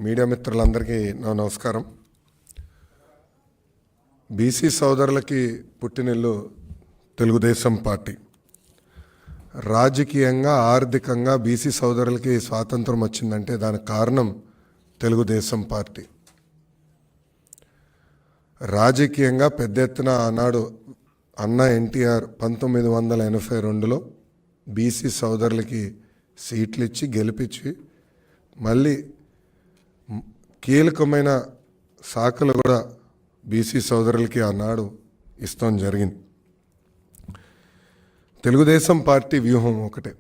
Media మిత్రులందరికీ నా నమస్కారం. బీసీ సోదరులకి పుట్టినిల్లు తెలుగుదేశం పార్టీ. రాజకీయంగా ఆర్థికంగా బీసీ సోదరులకి స్వాతంత్రం వచ్చిందంటే దానికి కారణం తెలుగుదేశం పార్టీ. రాజకీయంగా పెద్ద ఎత్తున ఆనాడు అన్న ఎన్టీఆర్ 1982లో బీసీ సోదరులకి సీట్లు ఇచ్చి గెలిపించి మళ్ళీ కీలకమైన శాఖలు కూడా బీసీ సోదరులకి ఆనాడు ఇస్తాం జరిగింది. తెలుగుదేశం పార్టీ వ్యూహం ఒకటే,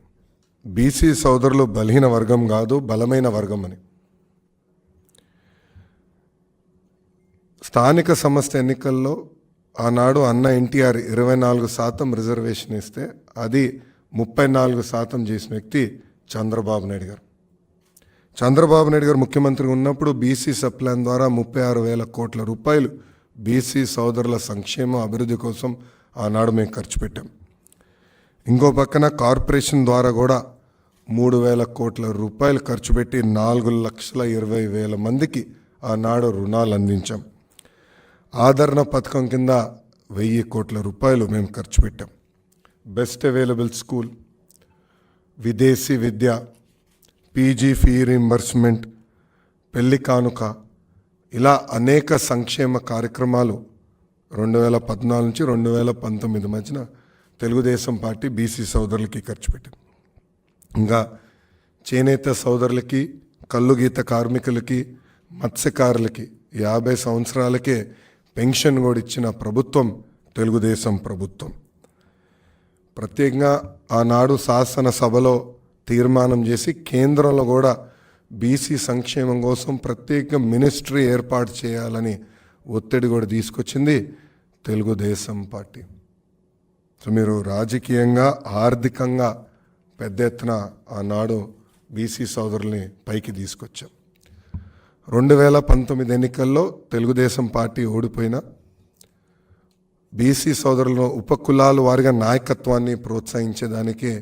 బీసీ సోదరులు బలహీన వర్గం కాదు, బలమైన వర్గం అని. స్థానిక సంస్థ ఎన్నికల్లో ఆనాడు అన్న ఎన్టీఆర్ 24% రిజర్వేషన్ ఇస్తే అది 34% చేసిన వ్యక్తి చంద్రబాబు నాయుడు గారు. చంద్రబాబు నాయుడు గారు ముఖ్యమంత్రి ఉన్నప్పుడు బీసీ సప్లాన్ ద్వారా 36,000 కోట్ల రూపాయలు బీసీ సోదరుల సంక్షేమ అభివృద్ధి కోసం ఆనాడు మేము ఖర్చు పెట్టాం. ఇంకో పక్కన కార్పొరేషన్ ద్వారా కూడా 3,000 కోట్ల రూపాయలు ఖర్చు పెట్టి 4,20,000 మందికి ఆనాడు రుణాలు అందించాం. ఆదరణ పథకం కింద 1,000 కోట్ల రూపాయలు మేము ఖర్చు పెట్టాం. బెస్ట్ అవైలబుల్ స్కూల్, విదేశీ విద్య, పీజీ ఫీ రీంబర్స్మెంట్, పెళ్లి కానుక, ఇలా అనేక సంక్షేమ కార్యక్రమాలు 2014 నుంచి 2019 మధ్యన తెలుగుదేశం పార్టీ బీసీ సోదరులకి ఖర్చు పెట్టింది. ఇంకా చేనేత సోదరులకి, కల్లు గీత కార్మికులకి, మత్స్యకారులకి 50 సంవత్సరాలకే పెన్షన్ కూడా ఇచ్చిన ప్రభుత్వం తెలుగుదేశం ప్రభుత్వం. ప్రత్యేకంగా ఆనాడు శాసనసభలో తీర్మానం చేసి కేంద్రంలో కూడా బీసీ సంక్షేమం కోసం ప్రత్యేక మినిస్ట్రీ ఏర్పాటు చేయాలని ఒత్తిడి కూడా తీసుకొచ్చింది తెలుగుదేశం పార్టీ. సో మీరు రాజకీయంగా ఆర్థికంగా పెద్ద ఎత్తున ఆనాడు బీసీ సోదరుల్ని పైకి తీసుకొచ్చాం. 2019 ఎన్నికల్లో తెలుగుదేశం పార్టీ ఓడిపోయినా బీసీ సోదరులను ఉపకులాల వారిగా నాయకత్వాన్ని ప్రోత్సహించేదానికే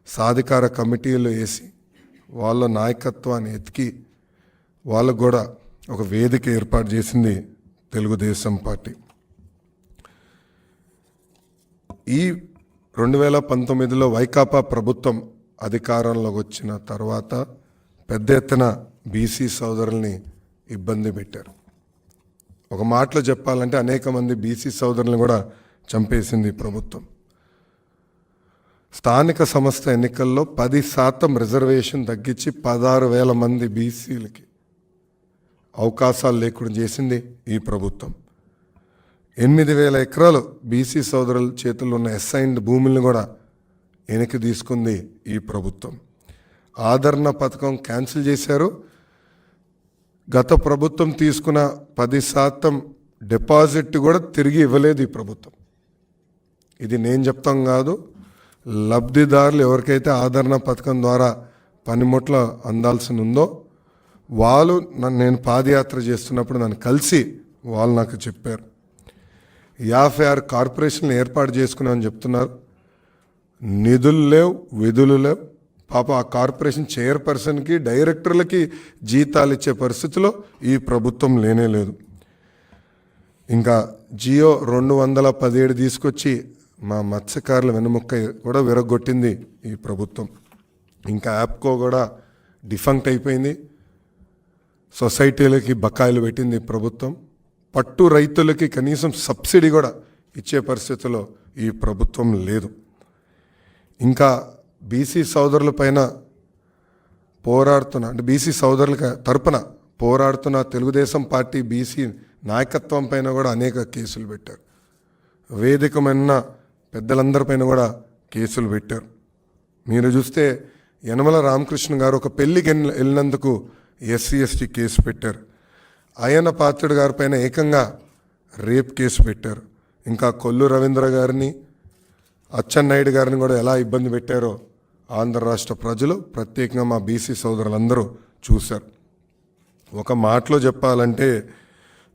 సాధికార కమిటీలు వేసి వాళ్ళ నాయకత్వాన్ని ఎతికి వాళ్ళకు కూడా ఒక వేదిక ఏర్పాటు చేసింది తెలుగుదేశం పార్టీ. ఈ 2019లో వైకాపా ప్రభుత్వం అధికారంలోకి వచ్చిన తర్వాత పెద్ద ఎత్తున బీసీ సోదరుల్ని ఇబ్బంది పెట్టారు. ఒక మాటలో చెప్పాలంటే అనేక మంది బీసీ సోదరులను కూడా చంపేసింది ప్రభుత్వం. స్థానిక సంస్థ ఎన్నికల్లో 10% రిజర్వేషన్ తగ్గించి 16,000 మంది బీసీలకి అవకాశాలు లేకుండా చేసింది ఈ ప్రభుత్వం. 8,000 ఎకరాలు బీసీ సోదరుల చేతుల్లో ఉన్న అసైన్డ్ భూములను కూడా వెనక్కి తీసుకుంది ఈ ప్రభుత్వం. ఆదరణ పథకం క్యాన్సిల్ చేశారు. గత ప్రభుత్వం తీసుకున్న 10% డిపాజిట్ కూడా తిరిగి ఇవ్వలేదు ఈ ప్రభుత్వం. ఇది నేను చెప్తాం కాదు, లబ్ధిదారులు ఎవరికైతే ఆదరణ పథకం ద్వారా పనిముట్ల అందాల్సి ఉందో వాళ్ళు నేను పాదయాత్ర చేస్తున్నప్పుడు నన్ను కలిసి వాళ్ళు నాకు చెప్పారు. 56 కార్పొరేషన్లు ఏర్పాటు చేసుకున్నామని చెప్తున్నారు. నిధులు లేవు, విధులు లేవు. పాప ఆ కార్పొరేషన్ చైర్పర్సన్కి, డైరెక్టర్లకి జీతాలు ఇచ్చే పరిస్థితిలో ఈ ప్రభుత్వం లేనే లేదు. ఇంకా జియో 217 తీసుకొచ్చి మా మత్స్యకారుల వెనుముక్క కూడా విరగొట్టింది ఈ ప్రభుత్వం. ఇంకా యాప్కో కూడా డిఫంక్ట్ అయిపోయింది. సొసైటీలకి బకాయిలు పెట్టింది ప్రభుత్వం. పట్టు రైతులకి కనీసం సబ్సిడీ కూడా ఇచ్చే పరిస్థితిలో ఈ ప్రభుత్వం లేదు. ఇంకా బీసీ సోదరుల పైన పోరాడుతున్న, అంటే బీసీ సోదరుల తరపున పోరాడుతున్న తెలుగుదేశం పార్టీ బీసీ నాయకత్వం పైన కూడా అనేక కేసులు పెట్టారు. వేదికమైన పెద్దలందరిపైన కూడా కేసులు పెట్టారు. మీరు చూస్తే యనమల రామకృష్ణ గారు ఒక పెళ్లికి వెళ్ళినందుకు SC/ST కేసు పెట్టారు. అయ్యన్న పాత్రుడు గారి పైన ఏకంగా రేప్ కేసు పెట్టారు. ఇంకా కొల్లు రవీంద్ర గారిని, అచ్చెన్నాయుడు గారిని కూడా ఎలా ఇబ్బంది పెట్టారో ఆంధ్ర రాష్ట్ర ప్రజలు, ప్రత్యేకంగా మా బీసీ సోదరులందరూ చూశారు. ఒక మాటలో చెప్పాలంటే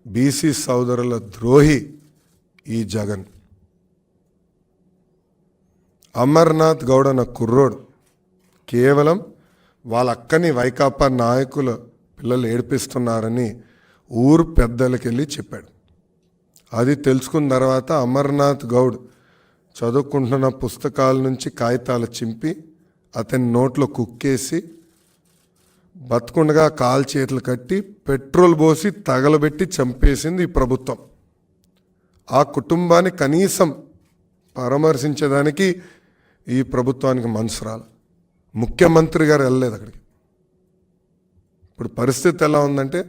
బీసీ సోదరుల ద్రోహి ఈ జగన్. అమర్నాథ్ గౌడ్ అన్న కుర్రోడు కేవలం వాళ్ళ అక్కని వైకాపా నాయకుల పిల్లలు ఏడిపిస్తున్నారని ఊరు పెద్దలకి వెళ్ళి చెప్పాడు. అది తెలుసుకున్న తర్వాత అమర్నాథ్ గౌడ్ చదువుకుంటున్న పుస్తకాల నుంచి కాగితాలు చింపి అతని నోట్లో కుక్కేసి బతుకుండగా కాలు చేతులు కట్టి పెట్రోల్ పోసి తగలబెట్టి చంపేసింది ఈ ప్రభుత్వం. ఆ కుటుంబాన్ని కనీసం పరామర్శించేదానికి ఈ ప్రభుత్వానికి మనసు రాల. ముఖ్యమంత్రి గారు వెళ్ళలేదు అక్కడికి. ఇప్పుడు పరిస్థితి ఎలా ఉందంటే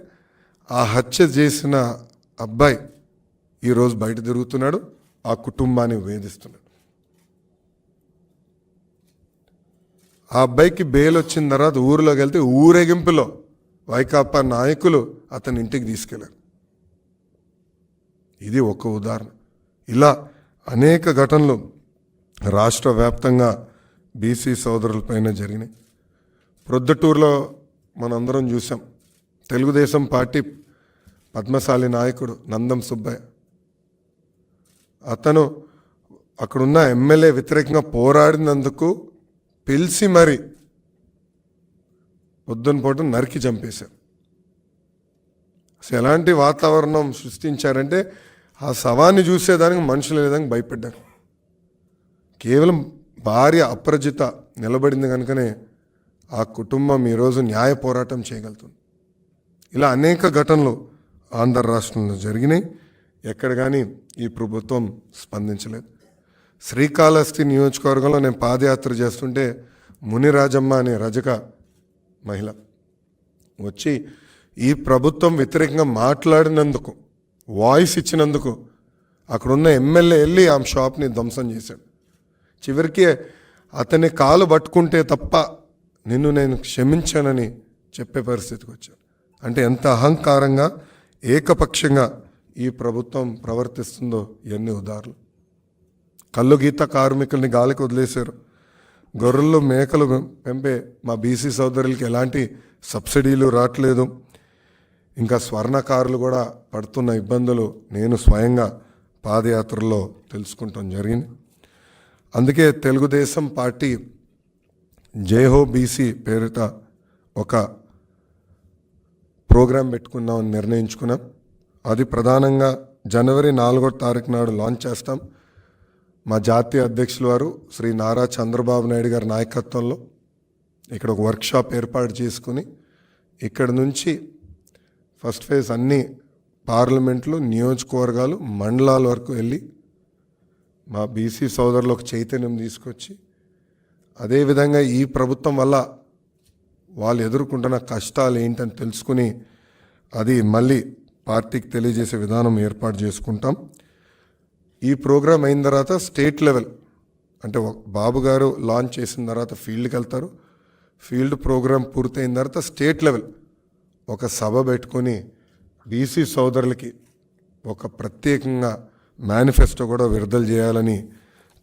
ఆ హత్య చేసిన అబ్బాయి ఈరోజు బయట తిరుగుతున్నాడు, ఆ కుటుంబాన్ని వేధిస్తున్నాడు. ఆ అబ్బాయికి బెయిల్ వచ్చిన తర్వాత ఊరిలోకి వెళ్తే ఊరేగింపులో వైకాపా నాయకులు అతని ఇంటికి తీసుకెళ్లారు. ఇది ఒక ఉదాహరణ. ఇలా అనేక ఘటనలు రాష్ట్ర వ్యాప్తంగా బీసీ సోదరులపైన జరిగినాయి. ప్రొద్దుటూరులో మనందరం చూసాం. తెలుగుదేశం పార్టీ పద్మశాలి నాయకుడు నందం సుబ్బయ్య, అతను అక్కడున్న ఎమ్మెల్యే వ్యతిరేకంగా పోరాడినందుకు పిలిచి మరి పొద్దున పూట నరికి చంపేశారు. అసలు ఎలాంటి వాతావరణం సృష్టించారంటే ఆ శవాన్ని చూసేదానికి మనుషులు లేదానికి భయపడ్డారు. కేవలం భార్య అప్రజిత నిలబడింది కనుకనే ఆ కుటుంబం ఈరోజు న్యాయ పోరాటం చేయగలుగుతుంది. ఇలా అనేక ఘటనలు ఆంధ్ర రాష్ట్రంలో జరిగినాయి. ఎక్కడ కానీ ఈ ప్రభుత్వం స్పందించలేదు. శ్రీకాళహస్తి నియోజకవర్గంలో నేను పాదయాత్ర చేస్తుంటే మునిరాజమ్మ అనే రజక మహిళ వచ్చి ఈ ప్రభుత్వం వ్యతిరేకంగా మాట్లాడినందుకు, వాయిస్ ఇచ్చినందుకు అక్కడున్న ఎమ్మెల్యే వెళ్ళి ఆమె షాప్ని ధ్వంసం చేశాడు. చివరికి అతని కాలు పట్టుకుంటే తప్ప నిన్ను నేను క్షమించానని చెప్పే పరిస్థితికి వచ్చాను. అంటే ఎంత అహంకారంగా ఏకపక్షంగా ఈ ప్రభుత్వం ప్రవర్తిస్తుందో ఎన్ని ఉదాహరణలు. కళ్ళు గీత కార్మికుల్ని గాలికి వదిలేశారు. గొర్రెలు మేకలు పెంపే మా బీసీ సోదరులకి ఎలాంటి సబ్సిడీలు రావట్లేదు. ఇంకా స్వర్ణకారులు కూడా పడుతున్న ఇబ్బందులు నేను స్వయంగా పాదయాత్రలో తెలుసుకుంటాం జరిగింది. అందుకే తెలుగుదేశం పార్టీ జైహో బీసీ పేరిట ఒక ప్రోగ్రాం పెట్టుకుందామని నిర్ణయించుకున్నాం. అది ప్రధానంగా జనవరి 4వ తారీఖు నాడు లాంచ్ చేస్తాం. మా జాతీయ అధ్యక్షులు వారు శ్రీ నారా చంద్రబాబు నాయుడు గారి నాయకత్వంలో ఇక్కడ ఒక వర్క్షాప్ ఏర్పాటు చేసుకుని ఇక్కడ నుంచి ఫస్ట్ ఫేజ్ అన్ని పార్లమెంట్లు, నియోజకవర్గాలు, మండలాల వరకు వెళ్ళి మా బీసీ సోదరులకు చైతన్యం తీసుకొచ్చి అదేవిధంగా ఈ ప్రభుత్వం వల్ల వాళ్ళు ఎదుర్కొంటున్న కష్టాలు ఏంటని తెలుసుకుని అది మళ్ళీ పార్టీకి తెలియజేసే విధానం ఏర్పాటు చేసుకుంటాం. ఈ ప్రోగ్రాం అయిన తర్వాత స్టేట్ లెవెల్ అంటే బాబు గారు లాంచ్ చేసిన తర్వాత ఫీల్డ్కి వెళ్తారు. ఫీల్డ్ ప్రోగ్రాం పూర్తయిన తర్వాత స్టేట్ లెవెల్ ఒక సభ పెట్టుకొని బీసీ సోదరులకి ఒక ప్రత్యేకంగా మేనిఫెస్టో కూడా విడుదల చేయాలని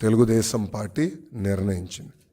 తెలుగుదేశం పార్టీ నిర్ణయించింది.